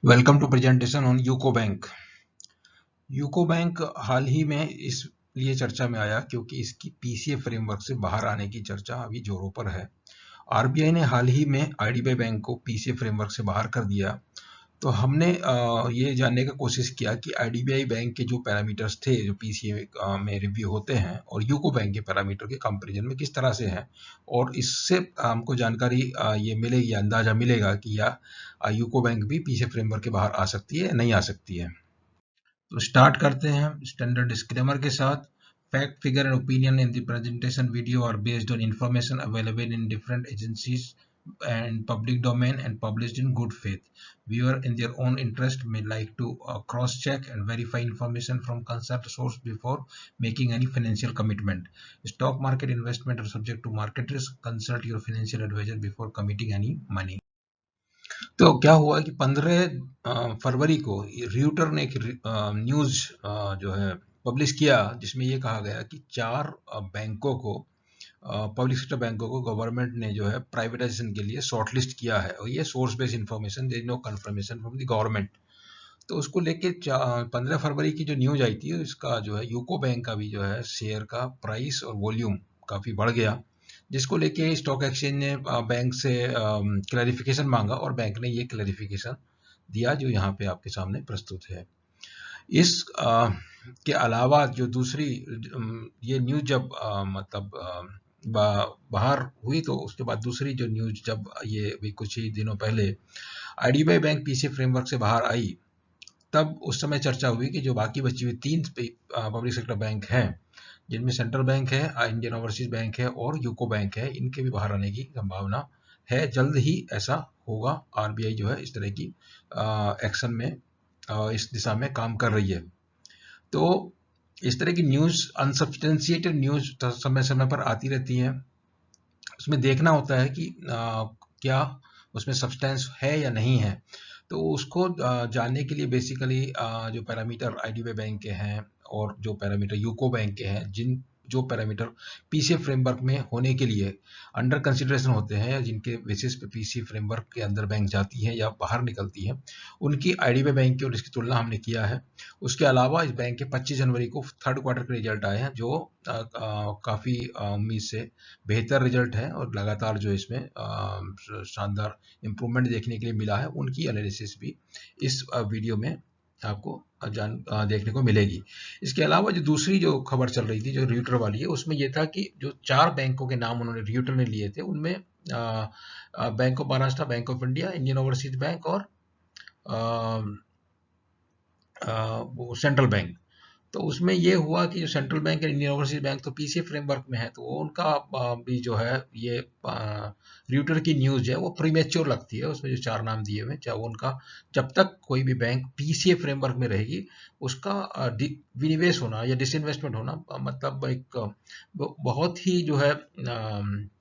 Welcome to presentation on UCO bank. UCO bank हाल ही में इसलिए चर्चा में आया क्योंकि इसकी पीसीए फ्रेमवर्क से बाहर आने की चर्चा अभी जोरों पर है। आरबीआई ने हाल ही में आईडीबीआई बैंक को पीसीए फ्रेमवर्क से बाहर कर दिया। तो हमने ये जानने का कोशिश किया कि आईडीबीआई बैंक के जो पैरामीटर्स थे जो पीसीए में रिव्यू होते हैं और यूको बैंक के पैरामीटर के कंपैरिजन में किस तरह से हैं, और इससे हमको जानकारी ये मिलेगी, अंदाजा मिलेगा कि या यूको बैंक भी पीसीए फ्रेमवर्क के बाहर आ सकती है या नहीं आ सकती है। तो स्टार्ट करते हैं स्टैंडर्ड डिस्क्लेमर के साथ। Fact, figure and opinion in the presentation video are based on information available in different agencies and public domain and published in good faith. Viewer in their own interest may like to cross-check and verify information from consult source before making any financial commitment. Stock market investment are subject to market risk. Consult your financial advisor before committing any money. तो क्या हुआ कि 15 फरवरी को Reuter ने एक news जो है publish किया, जिसमें ये कहा गया कि 4 बैंकों को, पब्लिक सेक्टर बैंकों को गवर्नमेंट ने जो है प्राइवेटाइजेशन के लिए शॉर्टलिस्ट किया है, और ये source based information, there is no confirmation from the government. तो उसको लेके 15 फरवरी की जो न्यूज आई थी, इसका जो है यूको बैंक का भी जो है शेयर का प्राइस और वॉल्यूम काफी बढ़ गया, जिसको लेके स्टॉक एक्सचेंज ने बैंक से क्लैरिफिकेशन मांगा, और बैंक ने ये क्लैरिफिकेशन दिया जो यहाँ पे आपके सामने प्रस्तुत है। इस के अलावा जो दूसरी ये न्यूज जब बाहर हुई, तो उसके बाद दूसरी जो न्यूज जब ये भी कुछ ही दिनों पहले आईडीबीआई बैंक पीसी फ्रेमवर्क से बाहर आई, तब उस समय चर्चा हुई कि जो बाकी बची हुई 3 पब्लिक सेक्टर बैंक हैं, जिनमें सेंट्रल बैंक है, इंडियन ओवरसीज बैंक है और यूको बैंक है, इनके भी बाहर आने की संभावना है। जल्द ही ऐसा होगा। आरबीआई जो है इस तरह की एक्शन में इस दिशा में काम कर रही है। तो इस तरह की न्यूज, अनसब्सटेंशिएटेड न्यूज समय समय पर आती रहती है। उसमें देखना होता है कि क्या उसमें सब्सटेंस है या नहीं है। तो उसको जानने के लिए बेसिकली जो पैरामीटर आईडीबीआई बैंक के हैं और जो पैरामीटर यूको बैंक के हैं, जो पैरामीटर पीसीए फ्रेमवर्क में होने के लिए अंडर कंसिडरेशन होते हैं, या जिनके बेसिस पे पीसीए फ्रेमवर्क के अंदर बैंक जाती है या बाहर निकलती है, उनकी आईडीबीआई बैंक की और इसकी तुलना हमने किया है। उसके अलावा इस बैंक के 25 जनवरी को थर्ड क्वार्टर के रिजल्ट आए हैं, जो काफ़ी उम्मीद से बेहतर रिजल्ट है, और लगातार जो इसमें शानदार इम्प्रूवमेंट देखने के लिए मिला है, उनकी एनालिसिस भी इस वीडियो में आपको देखने को मिलेगी। इसके अलावा जो दूसरी जो खबर चल रही थी, जो रियूटर वाली है, उसमें यह था कि जो 4 बैंकों के नाम उन्होंने रियूटर ने लिए थे, उनमें bank of Maharashtra, bank of India, Indian overseas bank और सेंट्रल बैंक। तो उसमें ये हुआ कि जो सेंट्रल बैंक है, इंडियन ओवरसीज बैंक, तो पीसीए फ्रेमवर्क में है, तो उनका भी जो है ये रियूटर की न्यूज है वो प्रीमेच्योर लगती है। उसमें जो 4 नाम दिए हुए, चाहे उनका, जब तक कोई भी बैंक पीसीए फ्रेमवर्क में रहेगी, उसका विनिवेश होना या डिसइन्वेस्टमेंट होना मतलब एक बहुत ही जो है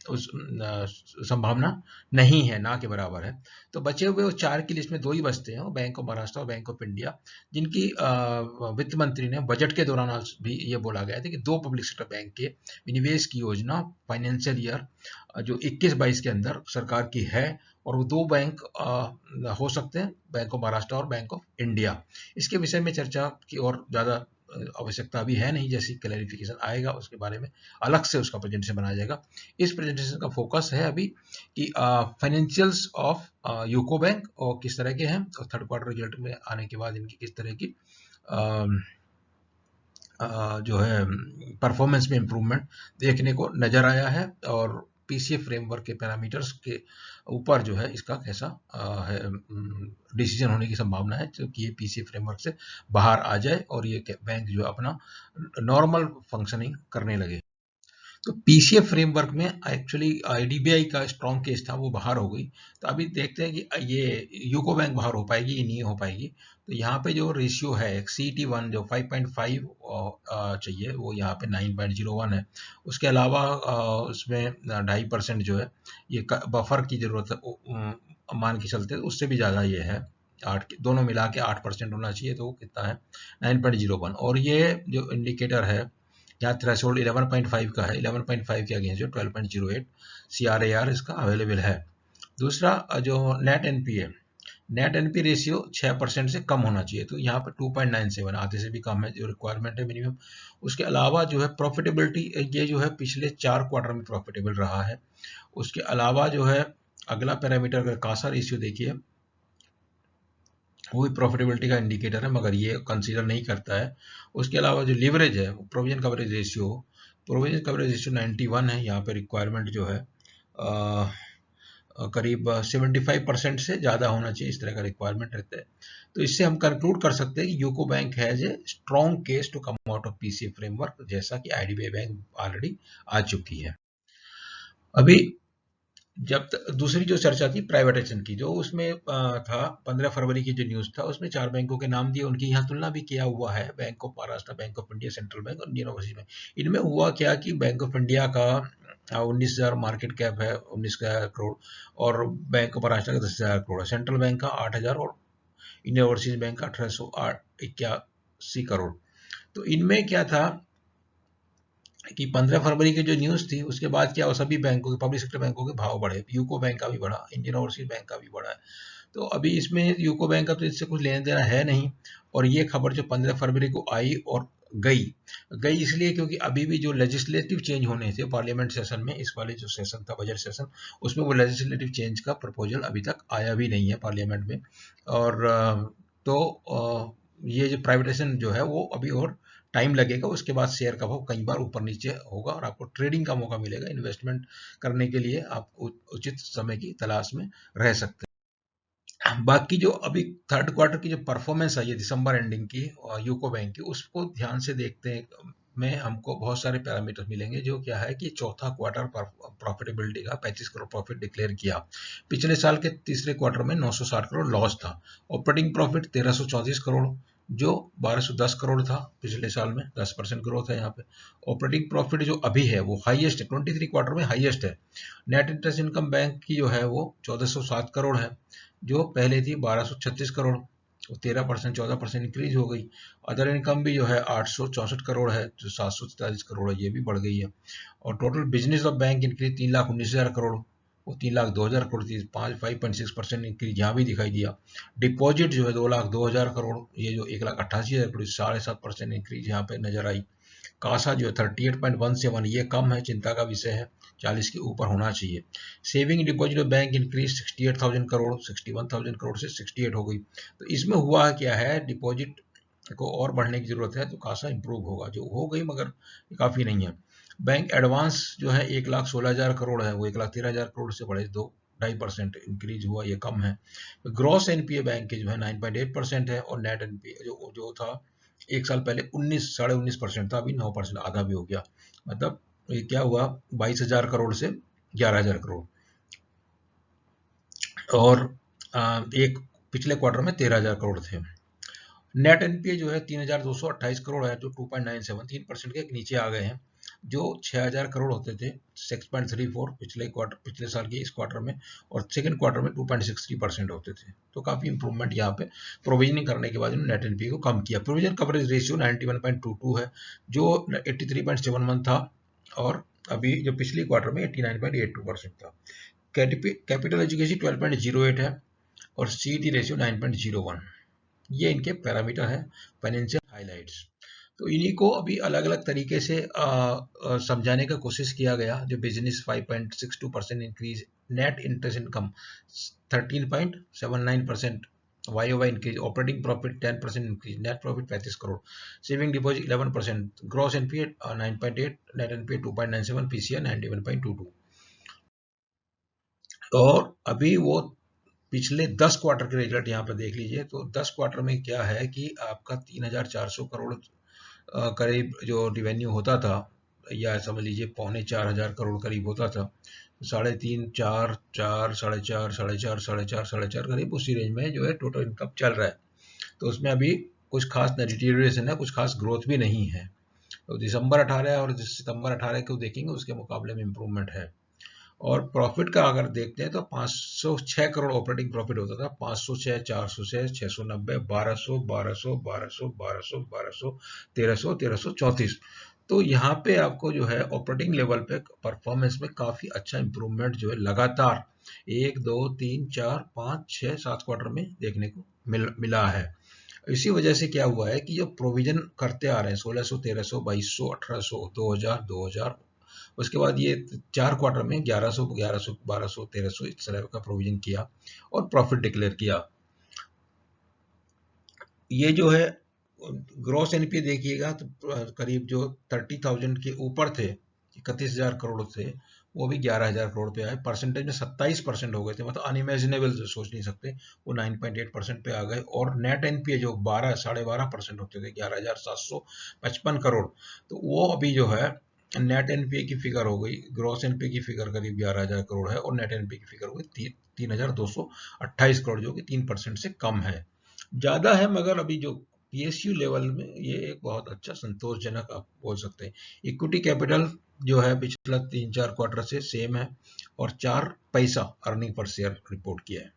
उस संभावना नहीं है, ना के बराबर है। तो बचे हुए वो 4 की लिस्ट में 2 ही बचते हैं, बैंक ऑफ महाराष्ट्र और बैंक ऑफ इंडिया, जिनकी वित्त मंत्री ने बजट के दौरान भी ये बोला गया था कि 2 पब्लिक सेक्टर बैंक के विनिवेश की योजना फाइनेंशियल ईयर जो 21-22 के अंदर सरकार की है, और वो 2 बैंक हो सकते हैं, बैंक ऑफ महाराष्ट्र और बैंक ऑफ इंडिया। इसके विषय में चर्चा की और ज़्यादा आवश्यकता अभी है नहीं, जैसी क्लैरिफिकेशन आएगा उसके बारे में अलग से उसका प्रेजेंटेशन बनाया जाएगा। इस प्रेजेंटेशन का फोकस है अभी कि फाइनेंशियल्स ऑफ यूको बैंक और किस तरह के हैं, और थर्ड क्वार्टर रिजल्ट में आने के बाद इनकी किस तरह की जो है परफॉर्मेंस में इम्प्रूवमेंट देखने को नजर आया है, और पीसीए फ्रेमवर्क के पैरामीटर्स के ऊपर जो है इसका कैसा है डिसीजन होने की संभावना है, क्योंकि ये पीसीए फ्रेमवर्क से बाहर आ जाए और ये बैंक जो अपना नॉर्मल फंक्शनिंग करने लगे। तो पीसीए फ्रेमवर्क में एक्चुअली आईडीबीआई का स्ट्रॉन्ग केस था, वो बाहर हो गई। तो अभी देखते हैं कि ये यूको बैंक बाहर हो पाएगी या नहीं हो पाएगी। तो यहाँ पे जो रेशियो है CET1 जो 5.5 चाहिए, वो यहाँ पे 9.01 है। उसके अलावा उसमें 2.5% जो है ये बफर की जरूरत है, मान के चलते उससे भी ज़्यादा ये है, 8 दोनों मिला के 8% होना चाहिए, तो कितना है 9.01। और ये जो इंडिकेटर है, यहाँ थ्रेशोल्ड 11.5 का है, 11.5 के अगेंस्ट जो 12.08 CRAR इसका अवेलेबल है। दूसरा जो net NPA net NP ratio 6% से कम होना चाहिए, तो यहाँ पर 2.97 आधे से भी कम है जो रिक्वायरमेंट है मिनिमम। उसके अलावा जो है प्रॉफिटेबिलिटी, ये जो है पिछले 4 क्वार्टर में प्रॉफिटेबल रहा है। उसके अलावा जो है अगला पैरामीटर अगर कासा रेशियो देखिए, वो भी प्रॉफिटेबिलिटी का इंडिकेटर है मगर ये कंसीडर नहीं करता है। उसके अलावा जो लिवरेज है, प्रोविजन कवरेज रेशियो 91 है। यहाँ पे रिक्वायरमेंट जो है करीब 75% से ज़्यादा होना चाहिए, इस तरह का रिक्वायरमेंट रहता है। तो इससे हम कंक्लूड कर सकते हैं कि UCO bank has a strong case to come out of PCA framework, जैसा कि आईडीबीआई बैंक ऑलरेडी आ चुकी है। अभी दूसरी जो चर्चा थी प्राइवेटाइजेशन की, जो उसमें था 15 फरवरी की जो न्यूज़ था, उसमें 4 बैंकों के नाम दिए, उनकी यहाँ तुलना भी किया हुआ है, bank of Maharashtra, bank of India, central bank और इंडियन ओवरसीज बैंक। इनमें हुआ क्या कि बैंक ऑफ इंडिया का 19,000 मार्केट कैप है, 19,000 करोड़, और बैंक ऑफ महाराष्ट्र का 10,000 करोड़ है, सेंट्रल बैंक का 8,000 और इंडियन ओवरसीज बैंक का 1881 करोड़। तो इनमें क्या था कि 15 फरवरी की जो न्यूज़ थी उसके बाद क्या, सभी बैंकों के, पब्लिक सेक्टर बैंकों के भाव बढ़े, यूको बैंक का भी बढ़ा, इंडियन ओवरसीज बैंक का भी बढ़ा है। तो अभी इसमें यूको बैंक का तो इससे कुछ लेना देना है नहीं। और ये खबर जो 15 फरवरी को आई और गई इसलिए क्योंकि अभी भी जो लेजिस्लेटिव चेंज होने थे पार्लियामेंट सेशन में, इस वाले जो सेशन था बजट सेशन, उसमें वो लेजिस्लेटिव चेंज का प्रपोजल अभी तक आया भी नहीं है पार्लियामेंट में। और ये जो प्राइवेटाइजेशन जो है वो अभी और टाइम लगेगा, उसके बाद शेयर का भाव कई बार ऊपर नीचे होगा और आपको ट्रेडिंग का मौका मिलेगा, इन्वेस्टमेंट करने के लिए आप उचित समय की तलाश में रह सकते हैं। बाकी जो अभी थर्ड क्वार्टर की जो परफॉर्मेंस आई है दिसंबर एंडिंग की यूको बैंक की, उसको ध्यान से देखते हैं में हमको बहुत सारे पैरामीटर मिलेंगे। जो क्या है कि चौथा क्वार्टर प्रॉफिटेबिलिटी का 35 करोड़ प्रॉफिट डिक्लेयर किया, पिछले साल के तीसरे क्वार्टर में 960 करोड़ लॉस था। ऑपरेटिंग प्रॉफिट 1334 करोड़ जो 1210 करोड़ था पिछले साल में, 10% ग्रोथ है यहाँ पे। ऑपरेटिंग प्रॉफिट जो अभी है वो हाईएस्ट है, 23 क्वार्टर में हाईएस्ट है। नेट इंटरेस्ट इनकम बैंक की जो है वो 1407 करोड़ है, जो पहले थी 1236 करोड़, 13% 14% इंक्रीज हो गई। अदर इनकम भी जो है 864 करोड़ है, जो 743 करोड़ है, ये भी बढ़ गई है। और total business of bank increase 3,19,000 crore, वो 3,02,000 करोड़ थी, 5.6% इंक्रीज यहाँ भी दिखाई दिया। डिपॉजिट जो है 2,02,000 करोड़, ये जो 1,88,000 करोड़, 7.5% इंक्रीज यहाँ पे नजर आई। कासा जो है 38.17, ये कम है, चिंता का विषय है, 40 के ऊपर होना चाहिए। Saving deposit bank increase 68,000 crore, 61,000 crore से 68 हो गई। तो इसमें हुआ क्या है, डिपॉजिट को और बढ़ने की जरूरत है, तो कासा इंप्रूव होगा, जो हो गई मगर काफी नहीं है। बैंक एडवांस जो है 1,16,000 करोड़ है, वो 1,13,000 करोड़ से बढ़े 2.5% इंक्रीज हुआ, ये कम है। ग्रॉस एनपीए बैंक के जो है 9.8% है, और नेट एनपीए जो था एक साल पहले 19.5% था, अभी 9%, आधा भी हो गया। मतलब ये क्या हुआ, 22,000 करोड़ से 11,000 करोड़। और एक पिछले क्वार्टर में 13,000 करोड़ थे। नेट एनपीए जो है 3,228 करोड़ है, जो 2.97, 3% के नीचे आ गए हैं। जो 6,000 करोड़ होते थे 6.34 पिछले साल के इस क्वार्टर में, और सेकंड क्वार्टर में 2.63% होते थे। तो काफी इंप्रूवमेंट यहाँ पे प्रोविजनिंग करने के बाद नेट एनपीए को कम किया। प्रोविजन कवरेज रेशियो 91.22 है, जो 83.71 था, और अभी जो पिछले क्वार्टर में 89.82% था। कैपिटल एजुकेशन 12.08 है, और सीईटी रेशियो 9.01। ये इनके पैरामीटर है, फाइनेंशियल हाइलाइट्स। तो इन्हीं को अभी अलग अलग तरीके से समझाने का कोशिश किया गया। जो business 5.62% increase, net interest income 13.79% Y increase, operating profit 10% increase, net profit 35 crore, saving deposit 11%, gross NPA 9.8, net NPA 2.97, PCR 91.22। और अभी वो पिछले 10 क्वार्टर के रिजल्ट यहाँ पर देख लीजिए। तो 10 क्वार्टर में क्या है कि आपका 3,400 करोड़ करीब जो रिवेन्यू होता था, या समझ लीजिए 3,450 करोड़ करीब होता था, 3.5, 4, 4, 4.5, 4.5, 4.5, 4.5 करीब उसी रेंज में जो है टोटल इनकम चल रहा है। तो उसमें अभी कुछ खास डिटेरियोरेशन है, कुछ खास ग्रोथ भी नहीं है। तो दिसंबर 18 और सितंबर 18 को देखेंगे, उसके मुकाबले में इम्प्रूवमेंट है। और प्रॉफिट का अगर देखते हैं तो 506 करोड़ ऑपरेटिंग प्रॉफिट होता था, 506, 406, 690, 1200, 1200, 1200, 1200, 1200, 1300, 1334। तो यहाँ पे आपको जो है ऑपरेटिंग लेवल पे परफॉर्मेंस में काफी अच्छा इंप्रूवमेंट जो है लगातार 1 2 3 4 5 6 7 क्वार्टर में देखने को मिला है। इसी वजह से क्या हुआ है कि जो प्रोविजन करते आ रहे हैं 1600 1300 2200 1800 2000 2000, उसके बाद ये 4 क्वार्टर में 1100 1100 1200 1300 इस तरह का प्रोविजन किया और प्रॉफिट डिक्लेयर किया। ये जो है ग्रॉस एनपीए देखिएगा तो करीब जो 30,000 के ऊपर थे, 31,000 करोड़ थे, वो भी 11,000 करोड़ पे आए। परसेंटेज में 27% हो गए थे, मतलब अनइमेजिनेबल, सोच नहीं सकते। वो 9.8% पे आ गए। और नेट एनपीए जो 12.5% होते थे, 11,755 करोड़, तो वो अभी जो है नेट एनपीए की फिगर हो गई, ग्रॉस एनपीए की फिगर करीब 11,000 करोड़ है और नेट एनपीए की फिगर हो गई 3,228 करोड़, जो कि 3% से कम है। ज्यादा है, मगर अभी जो पीएसयू लेवल में ये एक बहुत अच्छा संतोषजनक आप बोल सकते हैं। इक्विटी कैपिटल जो है पिछला 3-4 क्वार्टर से सेम है और 4 पैसा अर्निंग पर शेयर रिपोर्ट किया है।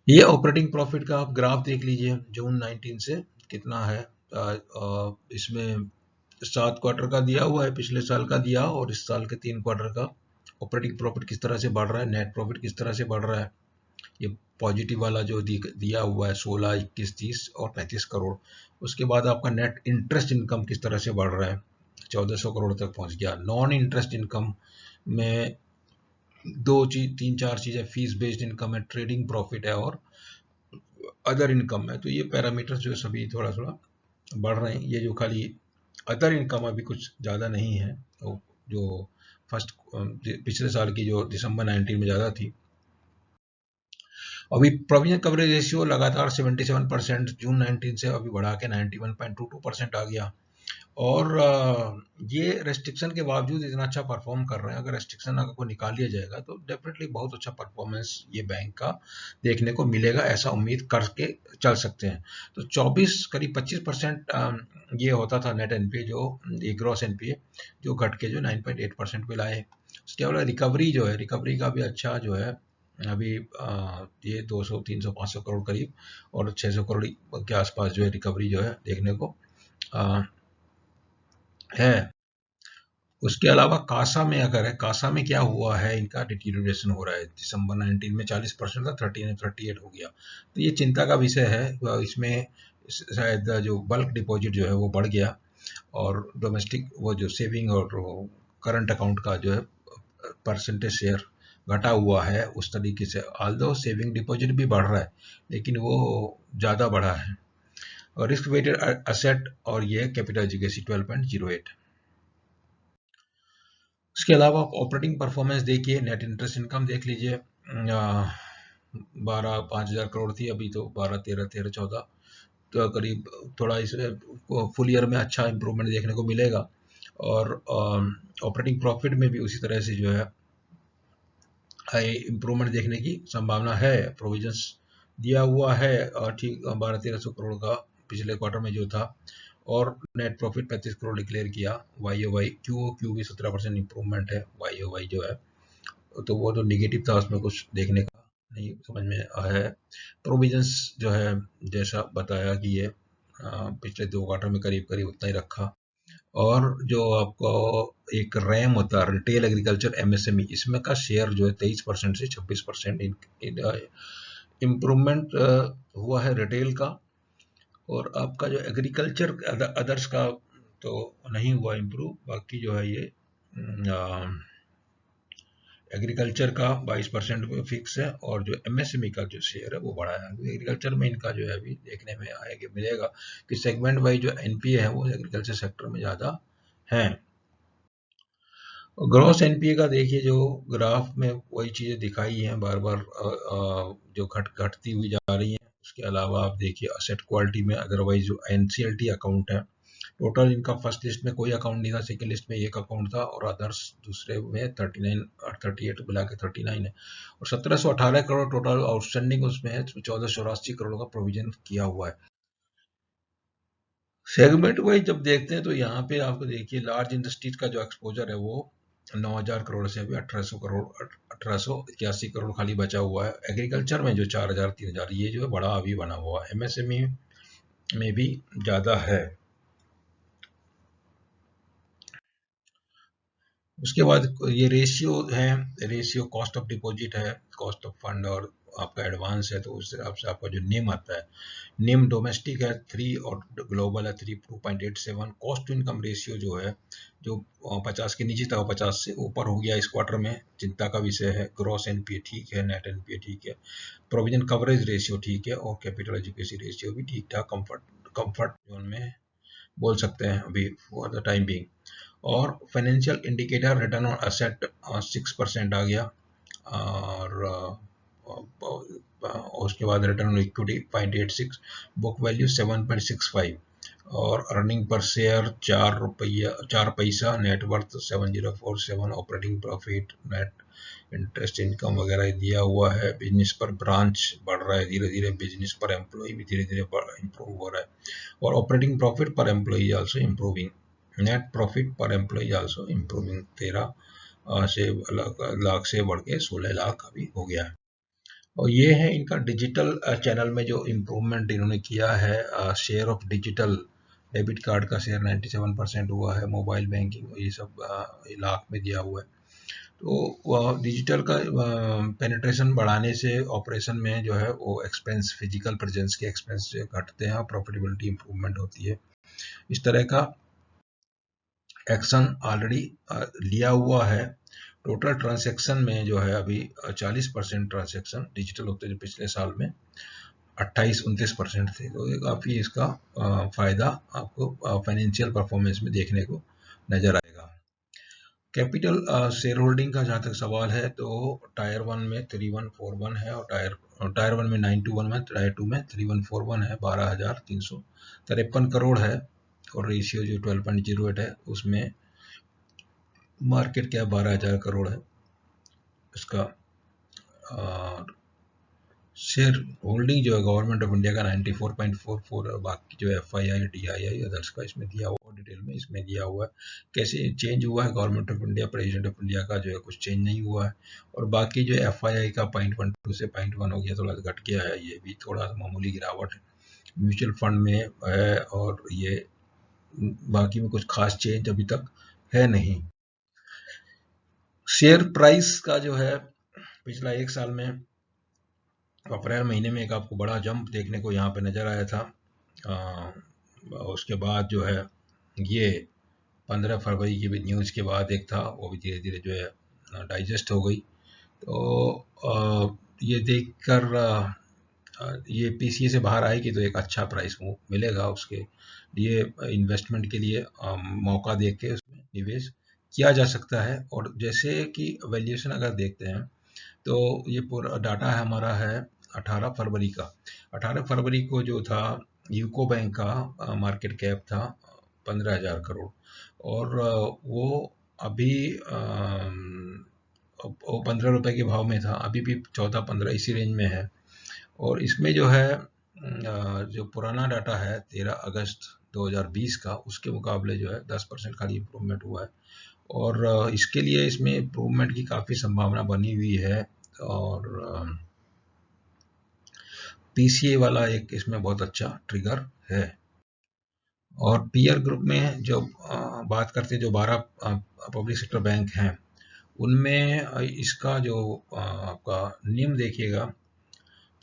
ये ऑपरेटिंग प्रॉफिट का आप ग्राफ देख लीजिए, जून 19 से कितना है। इसमें 7 क्वार्टर का दिया हुआ है, पिछले साल का दिया, और इस साल के 3 क्वार्टर का ऑपरेटिंग प्रॉफिट किस तरह से बढ़ रहा है, नेट प्रॉफिट किस तरह से बढ़ रहा है। ये पॉजिटिव वाला जो दिया हुआ है 16, 21, 30 और 35 करोड़। उसके बाद आपका नेट इंटरेस्ट इनकम किस तरह से बढ़ रहा है, 1400 करोड़ तक पहुंच गया। नॉन इंटरेस्ट इनकम में तीन चार चीजें, फीस बेस्ड इनकम है, ट्रेडिंग प्रॉफिट है और अदर इनकम है। तो ये पैरामीटर्स जो सभी थोड़ा थोड़ा बढ़ रहे हैं। ये जो खाली अदर इनकम अभी कुछ ज़्यादा नहीं है, तो जो फर्स्ट पिछले साल की जो दिसंबर 19 में ज़्यादा थी। अभी प्रोविजन कवरेज रेशियो लगातार 77% जून 19 से अभी बढ़ा के 91.22% आ गया। और ये रेस्ट्रिक्शन के बावजूद इतना अच्छा परफॉर्म कर रहे हैं। अगर रेस्ट्रिक्शन अगर को निकाल लिया जाएगा तो डेफिनेटली बहुत अच्छा परफॉर्मेंस ये बैंक का देखने को मिलेगा, ऐसा उम्मीद करके चल सकते हैं। तो 24 करीब 25% ये होता था नेट एनपीए, जो ग्रॉस एनपीए, जो घट के जो 9.8% पे लाए। उसके अलावा रिकवरी जो है, रिकवरी का भी अच्छा जो है अभी ये 200 300 500 करोड़ करीब और 600 करोड़ के आसपास जो है रिकवरी जो है देखने को है। उसके अलावा कासा में अगर है, कासा में क्या हुआ है, इनका डिटीरियोरेशन हो रहा है। दिसंबर 19 में 40% था, 13 में 38 हो गया। तो ये चिंता का विषय है। इसमें शायद जो बल्क डिपॉजिट जो है वो बढ़ गया और डोमेस्टिक वो जो सेविंग और करंट अकाउंट का जो है परसेंटेज शेयर घटा हुआ है उस तरीके से। ऑल्दो सेविंग डिपॉजिट भी बढ़ रहा है, लेकिन वो ज़्यादा बढ़ा है। और रिस्क वेटेड असेट और ये कैपिटल एजुकेसी 12.08। उसके अलावा आप ऑपरेटिंग परफॉर्मेंस देखिए, नेट इंटरेस्ट इनकम देख लीजिए, 5,000 करोड़ थी, अभी तो 12, 13, 13, 14, तो करीब थोड़ा इसमें फुल ईयर में अच्छा इंप्रूवमेंट देखने को मिलेगा। और ऑपरेटिंग प्रॉफिट में भी उसी तरह से जो है हाई इंप्रूवमेंट देखने की संभावना है। प्रोविजंस दिया हुआ है और ठीक 1200-1300 करोड़ का पिछले क्वार्टर में जो था, और नेट प्रॉफिट 35 करोड़ डिक्लेयर किया। वाई क्यू भी 17% इंप्रूवमेंट है। वाई जो है तो वो तो निगेटिव था, उसमें कुछ देखने का नहीं समझ में आया है। प्रोविजंस जो है जैसा बताया कि ये पिछले 2 क्वार्टर में करीब करीब उतना ही रखा। और जो आपको एक रैम होता है रिटेल एग्रीकल्चर एमएसएमई, इसमें का शेयर जो है 23% से 26% इम्प्रूवमेंट हुआ है रिटेल का। और आपका जो एग्रीकल्चर अदर्स का तो नहीं हुआ इम्प्रूव। बाकी जो है ये एग्रीकल्चर का 22% पे फिक्स है और जो एमएसएमई का जो शेयर है वो बढ़ा है। एग्रीकल्चर में इनका जो है अभी देखने में आएगा, मिलेगा कि सेगमेंट वाइज जो एनपीए है वो एग्रीकल्चर सेक्टर में ज़्यादा है। ग्रॉस एनपीए का देखिए, जो ग्राफ में वही चीज़ें दिखाई हैं बार बार, जो घटती हुई जा रही हैं। उसके अलावा आप देखिए असेट क्वालिटी में, अदरवाइज जो एनसीएलटी अकाउंट है, टोटल इनका फर्स्ट लिस्ट में कोई अकाउंट नहीं था, सेकंड लिस्ट में एक अकाउंट था और अदर्स दूसरे में 39 और 38 मिला के 39 है। और 1718 करोड़ टोटल आउटस्टैंडिंग उसमें है। 1484 करोड़ का प्रोविजन किया हुआ है। सेगमेंट वाइज जब देखते हैं तो यहाँ पे आपको देखिए लार्ज इंडस्ट्रीज का जो एक्सपोजर है वो 9,000 करोड़ से अभी 1881 करोड़ खाली बचा हुआ है। एग्रीकल्चर में जो 4,000 3,000 ये जो है बड़ा अभी बना हुआ है। एमएसएमई में भी ज़्यादा है। उसके बाद ये रेशियो है, रेशियो कॉस्ट ऑफ डिपॉजिट है, कॉस्ट ऑफ फंड और आपका एडवांस है, तो उस हिसाब से आपका जो नेम आता है, नेम डोमेस्टिक है 3 और ग्लोबल है 3 2.87। कॉस्ट टू इनकम रेशियो जो है, जो 50 के नीचे था 50 से ऊपर हो गया इस क्वार्टर में, चिंता का विषय है। ग्रॉस एनपीए ठीक है, नेट एनपीए ठीक है, प्रोविजन कवरेज रेशियो ठीक है, और कैपिटल एजुकेसी रेशियो भी ठीक ठाक कंफर्ट जोन में बोल सकते हैं अभी फॉर द टाइम बिंग। और financial indicator return on asset 6% आ गया, और उसके बाद return on equity 0.86, book value 7.65, और अर्निंग पर शेयर 4 पैसा, net worth 7047, operating profit, net interest income वगैरह दिया हुआ है। बिजनेस पर ब्रांच बढ़ रहा है धीरे धीरे, बिजनेस पर एम्प्लॉय भी धीरे धीरे इम्प्रूव हो रहा है, और ऑपरेटिंग प्रॉफिट पर employ also improving, net profit पर एम्प्लॉय आल्सो इम्प्रूविंग, 13 से लाख से बढ़ के 16 लाख अभी हो गया है। और ये है इनका डिजिटल चैनल में जो इम्प्रूवमेंट इन्होंने किया है। Share of digital debit card का शेयर 97% हुआ है, मोबाइल बैंकिंग ये सब लाख में दिया हुआ है। तो डिजिटल का पेनिट्रेशन बढ़ाने से ऑपरेशन में जो है वो एक्सपेंस, फिजिकल प्रेजेंस के एक्सपेंस घटते हैं और प्रॉफिटेबिलिटी इंप्रूवमेंट होती है। इस तरह का एक्शन ऑलरेडी लिया हुआ है। टोटल ट्रांजैक्शन में जो है अभी 40% ट्रांजैक्शन डिजिटल होते थे पिछले साल में, 28-29% थे, तो ये काफ़ी इसका फायदा आपको फाइनेंशियल परफॉर्मेंस में देखने को नजर आएगा। कैपिटल शेयर होल्डिंग का जहाँ तक सवाल है, तो टायर 1 में 3141 है, और टायर 1 में 921 है, टायर 2 में 3141 है, 12,353 करोड़ है, और रेशियो जो 12.08 है, उसमें मार्केट कैप 12,000 करोड़ है। इसका शेयर होल्डिंग जो है गवर्नमेंट ऑफ इंडिया का 94.44 है, बाकी जो FII DII अदर्स का इसमें दिया हुआ, डिटेल में इसमें दिया हुआ है। कैसे चेंज हुआ है government of India, president of India का जो है कुछ चेंज नहीं हुआ है, और बाकी जो FII का 0.12 से 0.1 हो गया, थोड़ा घट गया है, ये भी थोड़ा मामूली गिरावट है। म्यूचुअल फंड में है, और ये बाकी में कुछ खास चेंज अभी तक है नहीं। शेयर प्राइस का जो है पिछला एक साल में अप्रैल महीने में एक आपको बड़ा जंप देखने को यहाँ पे नजर आया था। उसके बाद जो है ये 15 फरवरी की भी न्यूज़ के बाद एक था, वो भी धीरे धीरे जो है डाइजेस्ट हो गई। तो ये देखकर ये PCA से बाहर आएगी तो एक अच्छा प्राइस मूव मिलेगा, उसके लिए इन्वेस्टमेंट के लिए मौका देख के उसमें निवेश किया जा सकता है। और जैसे कि वैल्यूएशन अगर देखते हैं, तो ये पूरा डाटा है हमारा है 18 फरवरी का। 18 फरवरी को जो था यूको बैंक का मार्केट कैप था 15,000 करोड़, और वो अभी वो 15 रुपए के भाव में था, अभी भी 14-15 इसी रेंज में है। और इसमें जो है जो पुराना डाटा है 13 अगस्त 2020 का, उसके मुकाबले जो है 10% खाली इम्प्रूवमेंट हुआ है, और इसके लिए इसमें इम्प्रूवमेंट की काफ़ी संभावना बनी हुई है। और PCA वाला एक इसमें बहुत अच्छा ट्रिगर है। और पीयर ग्रुप में जो बात करते हैं, जो 12 पब्लिक सेक्टर बैंक हैं, उनमें इसका जो आपका नियम देखिएगा,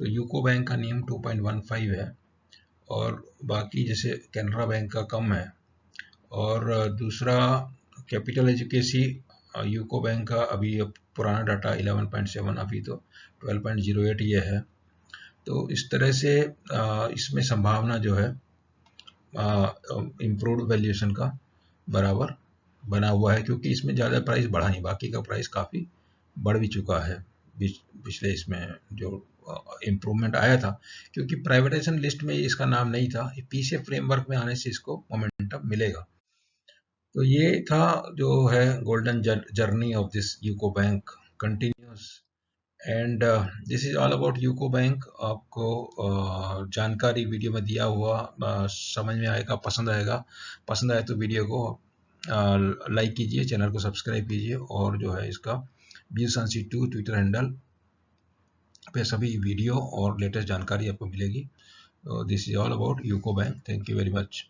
तो यूको बैंक का नियम 2.15 है, और बाकी जैसे कैनरा बैंक का कम है, और दूसरा कैपिटल एजुकेसी यूको बैंक का अभी पुराना डाटा 11.7, अभी तो 12.08 ये है। तो इस तरह से इसमें संभावना जो है इम्प्रूव्ड वैल्यूएशन का बराबर बना हुआ है, क्योंकि इसमें ज़्यादा प्राइस बढ़ा नहीं, बाकी का प्राइस काफ़ी बढ़ भी चुका है पिछले इसमें जो इम्प्रूवमेंट आया था, क्योंकि प्राइवेटाइजेशन लिस्ट में इसका नाम नहीं था। PCA फ्रेमवर्क में आने से इसको मोमेंटम मिलेगा। तो ये था जो है golden journey of this UCO bank continuous, and this is all about UCO bank. आपको जानकारी वीडियो में दिया हुआ समझ में आएगा, पसंद आए तो वीडियो को लाइक कीजिए, चैनल को सब्सक्राइब कीजिए, और जो है इसका BSansi2 ट्विटर हैंडल पे सभी वीडियो और लेटेस्ट जानकारी आपको मिलेगी। This is all about UCO bank. Thank you very much.